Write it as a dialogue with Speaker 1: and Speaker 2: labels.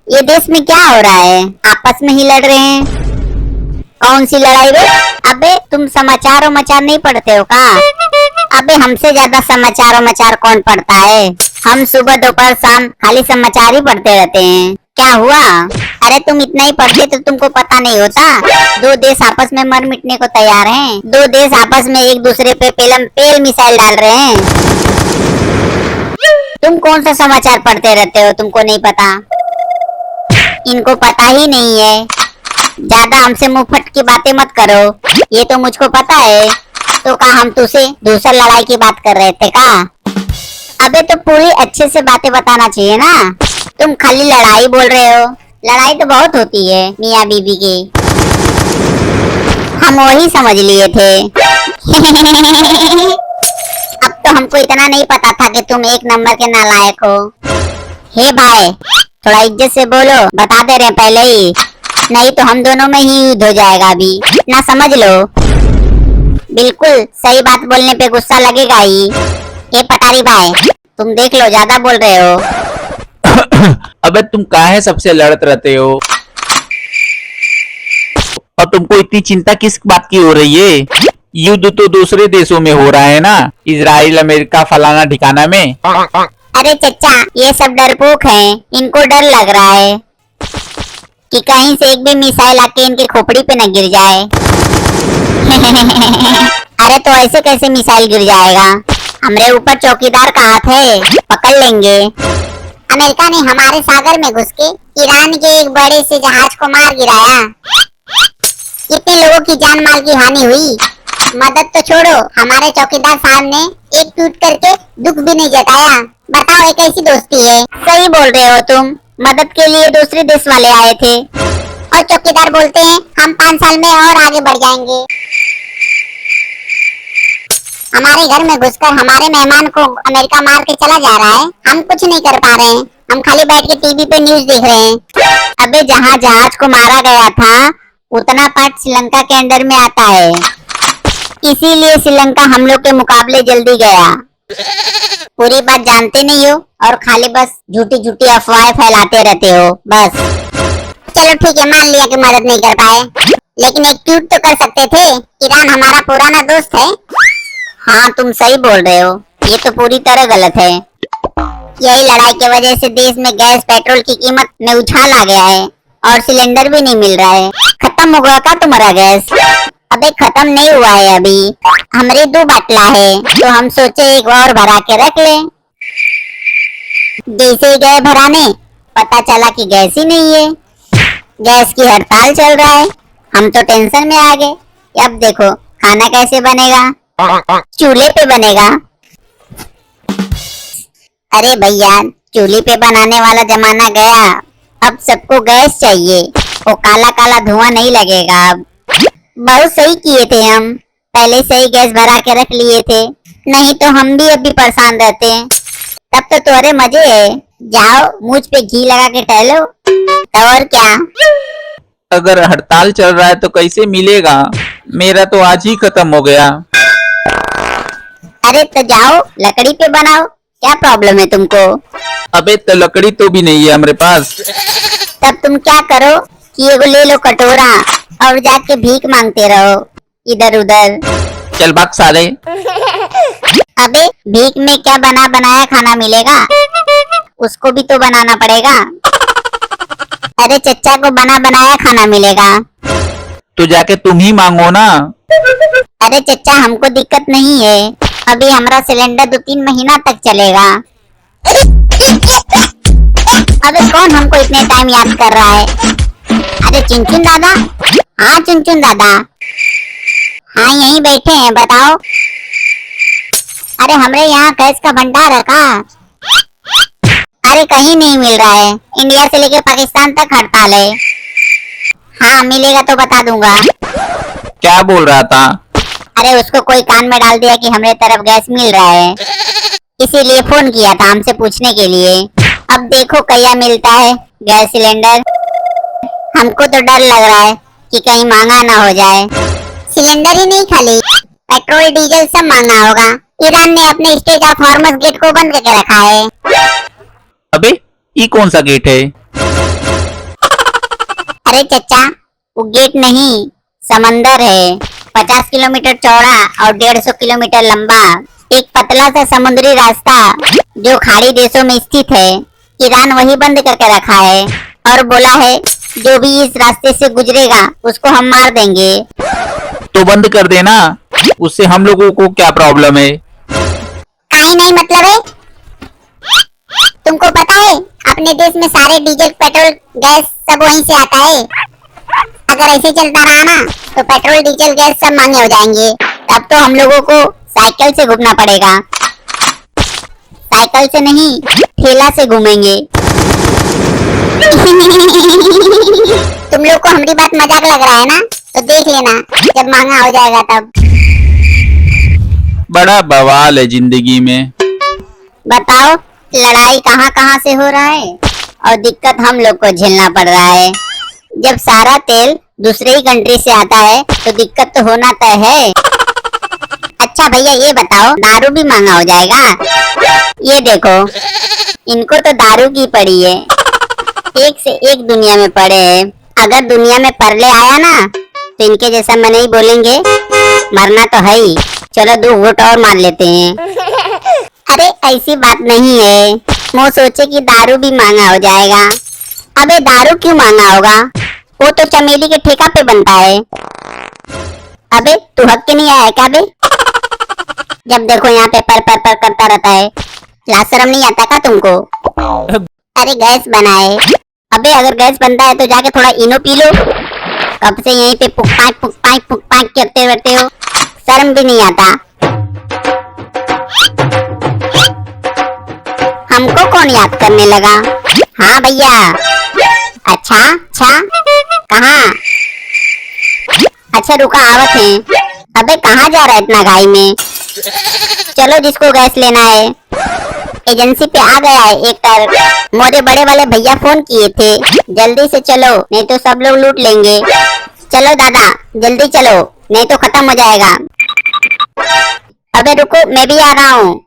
Speaker 1: ये देश में क्या हो रहा है? आपस में ही लड़ रहे हैं। कौन सी लड़ाई रे? अबे तुम समाचार नहीं पढ़ते हो का? अबे हमसे ज्यादा समाचार कौन पढ़ता है? हम सुबह दोपहर शाम खाली समाचार ही पढ़ते रहते हैं। क्या हुआ? अरे तुम इतना ही पढ़ते तो तुमको पता नहीं होता? दो देश आपस में मर मिटने को तैयार हैं। दो देश आपस में एक दूसरे पे पेल मिसाइल डाल रहे हैं। तुम कौन सा समाचार पढ़ते रहते हो? तुमको नहीं पता? इनको पता ही नहीं है। ज्यादा हमसे मुंहफट की बातें मत करो। ये तो मुझको पता है। तो क्या हम तुझसे दूसरा लड़ाई की बात कर रहे थे का? अबे तो पूरी अच्छे से बातें बताना चाहिए ना। तुम खाली लड़ाई बोल रहे हो। लड़ाई तो बहुत होती है मियाँ बीबी की। हम वही समझ लिए थे। अब तो हमको इतना नहीं पता था कि तुम एक नंबर के नालायक हो। हे भाई थोड़ा इज्जत से बोलो, बता दे रहे पहले ही, नहीं तो हम दोनों में ही युद्ध हो जाएगा अभी ना, समझ लो। बिल्कुल सही बात बोलने पे गुस्सा लगेगा ही। ये पटारी भाई तुम देख लो, ज्यादा बोल रहे हो।
Speaker 2: अबे तुम काहे सबसे लड़त रहते हो? और तुमको इतनी चिंता किस बात की हो रही है? युद्ध तो दूसरे देशों में हो रहा है ना, इजराइल अमेरिका फलाना ठिकाना में।
Speaker 1: अरे चचा ये सब डरपोक हैं। इनको डर लग रहा है कि कहीं से एक भी मिसाइल आके इनके खोपड़ी पे न गिर जाए। अरे तो ऐसे कैसे मिसाइल गिर जाएगा? हमारे ऊपर चौकीदार का हाथ है, पकड़ लेंगे। अमेरिका ने हमारे सागर में घुस के ईरान के एक बड़े से जहाज को मार गिराया। कितने लोगों की जान माल की हानि हुई। मदद तो छोड़ो, हमारे चौकीदार साहब ने एक ट्वीट करके दुख भी नहीं जताया। बताओ ये कैसी दोस्ती है? सही बोल रहे हो तुम। मदद के लिए दूसरे देश वाले आए थे और चौकीदार बोलते हैं हम 5 साल में और आगे बढ़ जाएंगे। हमारे घर में घुसकर हमारे मेहमान को अमेरिका मार के चला जा रहा है। हम कुछ नहीं कर पा रहे हैं। हम खाली बैठ के टीवी पे न्यूज देख रहे हैं। अबे जहाँ जहाज को मारा गया था उतना पार्ट श्रीलंका के अंडर में आता है, इसीलिए श्रीलंका हम लोग के मुकाबले जल्दी गया। पूरी बात जानते नहीं हो और खाली बस झूठी झूठी अफवाहें फैलाते रहते हो बस। चलो ठीक है, मान लिया कि मदद नहीं कर पाए, लेकिन एक ट्वीट तो कर सकते थे। ईरान हमारा पुराना दोस्त है। हाँ तुम सही बोल रहे हो, ये तो पूरी तरह गलत है। यही लड़ाई की वजह से देश में गैस पेट्रोल की कीमत में उछाल आ गया है और सिलेंडर भी नहीं मिल रहा है। खत्म हो गया क्या तुम्हारा गैस? अबे खत्म नहीं हुआ है अभी, हमारे 2 बाटला है तो हम सोचे एक और भरा के रख ले। जैसे ही गए भराने पता चला कि गैस ही नहीं है। गैस की हड़ताल चल रहा है। हम तो टेंशन में आ गए। अब देखो खाना कैसे बनेगा? चूल्हे पे बनेगा। अरे भैया चूल्हे पे बनाने वाला जमाना गया, अब सबको गैस चाहिए। वो काला काला धुआं नहीं लगेगा अब। बहुत सही किए थे हम, पहले से ही गैस भरा के रख लिए थे, नहीं तो हम भी अभी परेशान रहते हैं। तब तो तुम्हारे मजे है, जाओ मुझ पे घी लगा के टहलो। तो और क्या?
Speaker 2: अगर हड़ताल चल रहा है तो कैसे मिलेगा? मेरा तो आज ही खत्म हो गया।
Speaker 1: अरे तो जाओ लकड़ी पे बनाओ, क्या प्रॉब्लम है तुमको?
Speaker 2: अबे तो लकड़ी तो भी नहीं है हमारे पास।
Speaker 1: तब तुम क्या करो कि एगो ले लो कटोरा और जाके भीख मांगते रहो इधर उधर।
Speaker 2: चल भाग साले।
Speaker 1: अबे भीख में क्या बना बनाया खाना मिलेगा? उसको भी तो बनाना पड़ेगा। अरे चच्चा को बना बनाया खाना मिलेगा।
Speaker 2: तो जाके तुम ही मांगो ना।
Speaker 1: अरे चच्चा हमको दिक्कत नहीं है, अभी हमारा सिलेंडर 2-3 महीना तक चलेगा। अबे कौन हमको इतने टाइम याद कर रहा है? अरे चुनचुन दादा। हाँ चुनचुन दादा। हाँ यहीं बैठे हैं, बताओ। अरे हमारे यहाँ गैस का भंडार है का? अरे कहीं नहीं मिल रहा है, इंडिया से लेके पाकिस्तान तक हड़ताल है। हाँ मिलेगा तो बता दूंगा।
Speaker 2: क्या बोल रहा था?
Speaker 1: अरे उसको कोई कान में डाल दिया कि हमारे तरफ गैस मिल रहा है, इसीलिए फोन किया था हमसे पूछने के लिए। अब देखो क्या मिलता है गैस सिलेंडर। हमको तो डर लग रहा है कि कहीं महंगा ना हो जाए। सिलेंडर ही नहीं खाली पेट्रोल डीजल सब महंगा होगा। ईरान ने अपने स्टेट ऑफ हॉर्मस गेट को बंद करके रखा है।
Speaker 2: अबे ये कौन सा गेट है?
Speaker 1: अरे चचा, वो गेट नहीं, समंदर है। 50 किलोमीटर चौड़ा और 150 किलोमीटर लंबा एक पतला सा समुद्री रास्ता जो खाड़ी देशों में स्थित है। ईरान वही बंद करके रखा है और बोला है जो भी इस रास्ते से गुजरेगा उसको हम मार देंगे।
Speaker 2: तो बंद कर देना, उससे हम लोगों को क्या प्रॉब्लम है?
Speaker 1: काई नहीं मतलब है। तुमको पता है अपने देश में सारे डीजल पेट्रोल गैस सब वहीं से आता है। अगर ऐसे चलता रहा ना तो पेट्रोल डीजल गैस सब महंगे हो जाएंगे। तब तो हम लोगों को साइकिल से घूमना पड़ेगा। साइकिल से नहीं, ठेला से घूमेंगे। तुम लोग को हमारी बात मजाक लग रहा है ना, तो देख लेना जब महंगा हो जाएगा तब।
Speaker 2: बड़ा बवाल है जिंदगी में।
Speaker 1: बताओ लड़ाई कहाँ कहाँ से हो रहा है और दिक्कत हम लोग को झेलना पड़ रहा है। जब सारा तेल दूसरे ही कंट्री से आता है तो दिक्कत तो होना तय है। अच्छा भैया ये बताओ, दारू भी महंगा हो जाएगा? ये देखो, इनको तो दारू की पड़ी है, एक से एक दुनिया में पड़े हैं। अगर दुनिया में परले आया ना तो इनके जैसा मैं नहीं बोलेंगे, मरना तो है ही। चलो 2 घूंट और मार लेते हैं। अरे ऐसी बात नहीं है, वो सोचे कि दारू भी महंगा हो जाएगा। अबे दारू क्यों महंगा होगा, वो तो चमेली के ठेका पे बनता है। अबे तू हक के नहीं आया क्या बे? जब देखो यहाँ पे पर करता रहता है, लाज शर्म नहीं आता का तुमको? अरे गैस बनाए। अबे अगर गैस बनता है तो जाके थोड़ा इनो पी लो। कब से यहीं पे पुक पाक करते रहते हो, शर्म भी नहीं आता। हमको कौन याद करने लगा? हाँ भैया। अच्छा कहाँ? अच्छा रुका आवत है। अबे कहाँ जा रहा है इतना घाई में? चलो जिसको गैस लेना है। एजेंसी पे आ गया है एक टर। मोरे बड़े वाले भैया फोन किए थे, जल्दी से चलो नहीं तो सब लोग लूट लेंगे। चलो दादा जल्दी चलो नहीं तो खत्म हो जाएगा। अबे रुको मैं भी आ रहा हूँ।